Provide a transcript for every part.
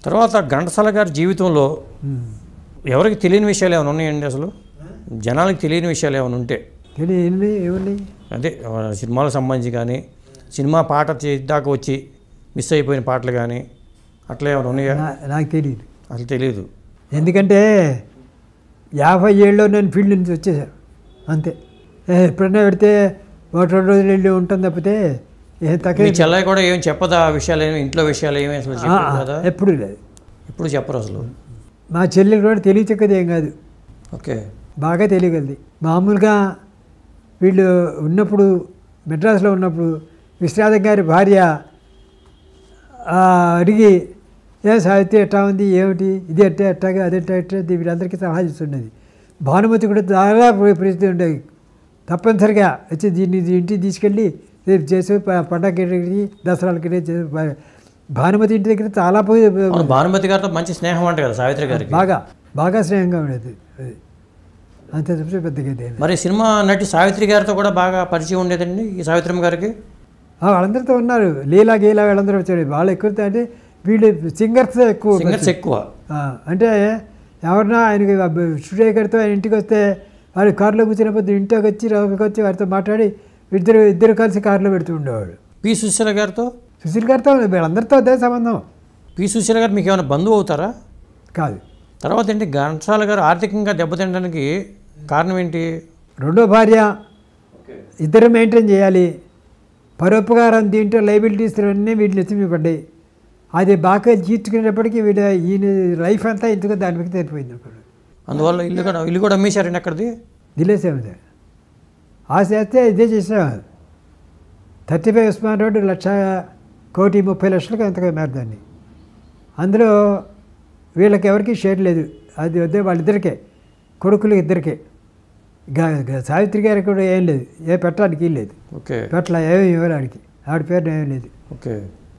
తర్వాత ఘంటసాల గారి జీవితంలో ఎవరికి తెలియని విషయాలు ఏమైనా ఉన్నాయండి? అసలు జనాలకు తెలియని విషయాలు ఏమైనా ఉంటే తెలియని ఏమన్నాయి అదే సినిమాలకు సంబంధించి కానీ సినిమా పాట దాకా వచ్చి మిస్ అయిపోయిన పాటలు కానీ అట్లా ఏమైనా ఉన్నాయా? నాకు తెలియదు, అసలు తెలియదు. ఎందుకంటే 50 ఏళ్ళలో నేను ఫీల్డ్ నుంచి వచ్చేసాను అంతే. ఎప్పుడైనా పెడితే 1-2 రోజులు వెళ్ళి ఉంటుంది తప్పితే మీ చెల్లయ్య కూడా ఏం చెప్పదా ఆ విషయాలు ఏమి, ఇంట్లో విషయాలు ఏమి అసలు చెప్పదు కదా? ఎప్పుడు లేదు, ఎప్పుడు చెప్పరు అసలు. మా చెల్లెలు కూడా తెలియచక్కది ఏం కాదు, ఓకే, బాగా తెలియగలది. మామూలుగా వీళ్ళు ఉన్నప్పుడు మెడ్రాస్లో ఉన్నప్పుడు విశ్వనాథం గారి భార్య అడిగి ఏం సాహిత్యం ఎట్టా ఉంది, ఏమిటి ఇది ఎట్టా ఎట్టాగా అదెట్టా ఎట్టా వీళ్ళందరికీ సలహా ఇస్తుండేది. భానుమతి కూడా చాలా పరిస్థితి ఉండేది. తప్పనిసరిగా వచ్చి దీన్ని ఇంటికి తీసుకెళ్ళి రేపు చేసి పండగకి దసరాలకి చేసి భానుమతి ఇంటి దగ్గర చాలా పోయి భానుమతి గారితో మంచి స్నేహం అంటే కదా సావిత్రి గారికి, బాగా బాగా స్నేహంగా ఉండేది. అది అంతే తప్పితే పెద్దగా. మరి సినిమా నటి సావిత్రి గారితో కూడా బాగా పరిచయం ఉండేదండి ఈ సావిత్రమ్మ గారికి? వాళ్ళందరితో ఉన్నారు, లీలా గీలా వాళ్ళందరూ వచ్చాడు. వాళ్ళు ఎక్కువ అంటే వీళ్ళు సింగర్స్ ఎక్కువ అంటే ఎవరన్నా ఆయనకి స్టూడియో గారితో ఆయన ఇంటికి వస్తే వాళ్ళు కారులో కూర్చున్నప్పుడు ఇంటికి వచ్చి వారితో మాట్లాడి ఇద్దరు కలిసి కారులో పెడుతూ ఉండేవాడు. పి సుశీల గారితో వీళ్ళందరితో అదే సంబంధం. పి సుశీల గారు మీకు ఏమైనా బంధువు అవుతారా? కాదు. తర్వాత ఏంటి ఘంటసాల గారు ఆర్థికంగా దెబ్బతినడానికి కారణం ఏంటి? రెండో భార్య, ఇద్దరు మెయింటైన్ చేయాలి. పరోపకారం దీంట్లో లైబిలిటీస్ అన్నీ వీటిని ఎత్తిమిపడ్డాయి. అది బాగా తీర్చుకునేటప్పటికీ ఈయన లైఫ్ అంతా ఎందుకు దాని మీద సరిపోయింది అనుకోండి. అందువల్ల ఇల్లు కూడా అమ్మేశారండి అక్కడిది. దిలేసాము ఆ చేస్తే ఇదే చేసాం. 35 ఉస్మాన్ రోడ్డు 1,30,00,000 ఎంతగా మారు దాన్ని. అందులో వీళ్ళకి ఎవరికి షేర్ లేదు, అది వద్దే వాళ్ళిద్దరికే, కొడుకులు ఇద్దరికే. సావిత్రి గారికి కూడా ఏం లేదు, పెట్టడానికి ఏం లేదు. పెట్టల ఏమీ ఇవ్వడానికి ఆవిడ పేరు ఏం లేదు.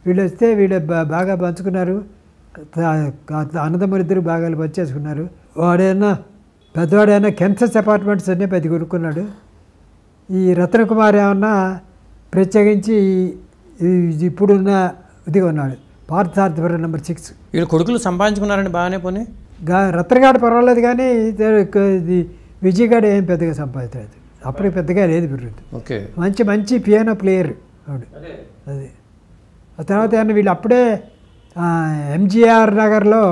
వీళ్ళు వస్తే వీళ్ళు బాగా పంచుకున్నారు. అన్నదమ్ములు ఇద్దరు బాగా పంచేసుకున్నారు. పెద్దవాడైనా కెన్సస్ అపార్ట్మెంట్స్ అన్నీ పెద్ద కొనుక్కున్నాడు. ఈ రత్నకుమార్ ఏమన్నా ప్రత్యేకించి ఇప్పుడున్న ఇది కొన్నాడు, పార్థసారథిపురం నెంబర్ 6. వీళ్ళు కొడుకులు సంపాదించుకున్నారండి బాగానే. పోనీ రత్నగాడు పర్వాలేదు, కానీ ఇది విజయగాడు ఏం పెద్దగా సంపాదించలేదు. అప్పటికి పెద్దగా లేదు బిర్రుద్దు. మంచి పియానో ప్లేయర్ ఆవిడ. అది ఆ తర్వాత ఏమన్నా వీళ్ళు అప్పుడే ఎంజీఆర్ నగర్లో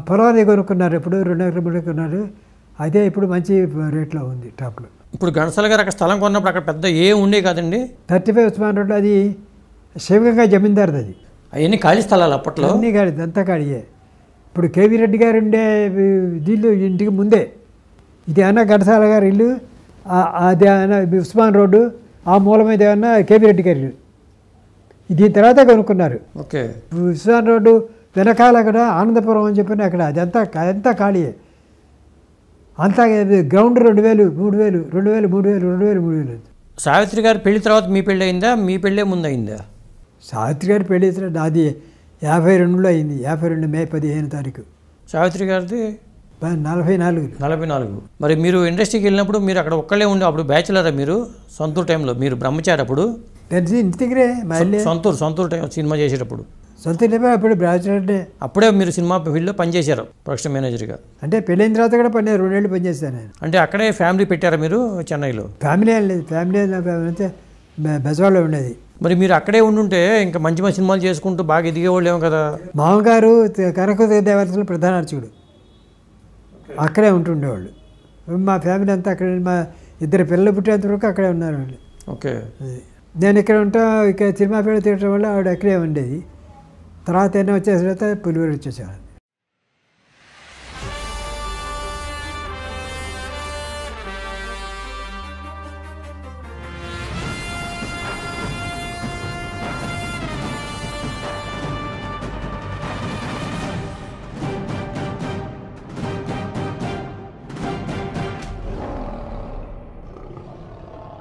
పొలాన్ని కొనుక్కున్నారు. ఇప్పుడు 2 ఎకరాలు కొన్నారు. అదే ఇప్పుడు మంచి రేట్లో ఉంది, టాప్లో. ఇప్పుడు ఘంటసాల గారు అక్కడ స్థలం కొన్నప్పుడు అక్కడ పెద్ద ఏం ఉండే కాదండి. 35 ఉస్మాన్ రోడ్లో అది శివగంగా జమీందార్ది. అది అవన్నీ ఖాళీ స్థలాలు అప్పట్లో, అన్నీ ఖాళీ, అంతా ఖాళీయే. ఇప్పుడు కేవీ రెడ్డి గారు ఉండే ఇల్లు ఇంటికి ముందే. ఇది అన్న ఘంటసాల గారి ఇల్లు, అది అన్న ఉస్మాన్ రోడ్డు, ఆ మూల మీద ఏమన్నా కేవీ రెడ్డి గారి ఇల్లు. దీని తర్వాత కొనుక్కున్నారు. ఉస్మాన్ రోడ్డు వెనకాల అక్కడ ఆనందపురం అని చెప్పిన అక్కడ అదంతా ఖాళీయే. అంతా గ్రౌండ్ 2,000, 3,000, 2,000, 3,000, 2,000, 3,000. సావిత్రి గారి పెళ్లి తర్వాత మీ పెళ్ళి అయిందా, మీ పెళ్ళే ముందు అయిందా? సావిత్రి గారి పెళ్లి అది 52లో అయింది. 52 మే 15 తారీఖు. సావిత్రి గారిది 44. మరి మీరు ఇండస్ట్రీకి వెళ్ళినప్పుడు మీరు అక్కడ ఒక్కళ్ళే ఉండే, అప్పుడు బ్యాచులరా మీరు? సొంతూరు టైంలో మీరు బ్రహ్మచారి అప్పుడు? తెలిసి ఇంటి దగ్గరే సొంతూరు టైం సినిమా చేసేటప్పుడు అప్పుడు బ్యాచులర్. అప్పుడే మీరు సినిమా ఫీల్డ్లో పనిచేశారు ప్రొడక్షన్ మేనేజర్గా? అంటే పెళ్ళైన తర్వాత కూడా 2 ఏళ్ళు పనిచేస్తాను నేను. అంటే అక్కడే ఫ్యామిలీ పెట్టారా మీరు చెన్నైలో? ఫ్యామిలీ ఏం లేదు, ఫ్యామిలీ అయితే బెజవాడలో ఉండేది. మరి మీరు అక్కడే ఉండుంటే ఇంకా మంచి మంచి సినిమాలు చేసుకుంటూ బాగా ఎదిగేవాళ్ళు ఏమో కదా. మామగారు కనక దేవతలు ప్రధాన అర్చకుడు, అక్కడే ఉంటుండేవాళ్ళు. మా ఫ్యామిలీ అంతా అక్కడ, మా 2 పిల్లలు పుట్టేంత వరకు అక్కడే ఉన్నారు వాళ్ళు. నేను ఇక్కడ సినిమా పేరు తిరగడం వల్ల ఆవిడ అక్కడే ఉండేది. తర్వాత వచ్చేసిన తర్వాత పులివెందులు వచ్చేసాను.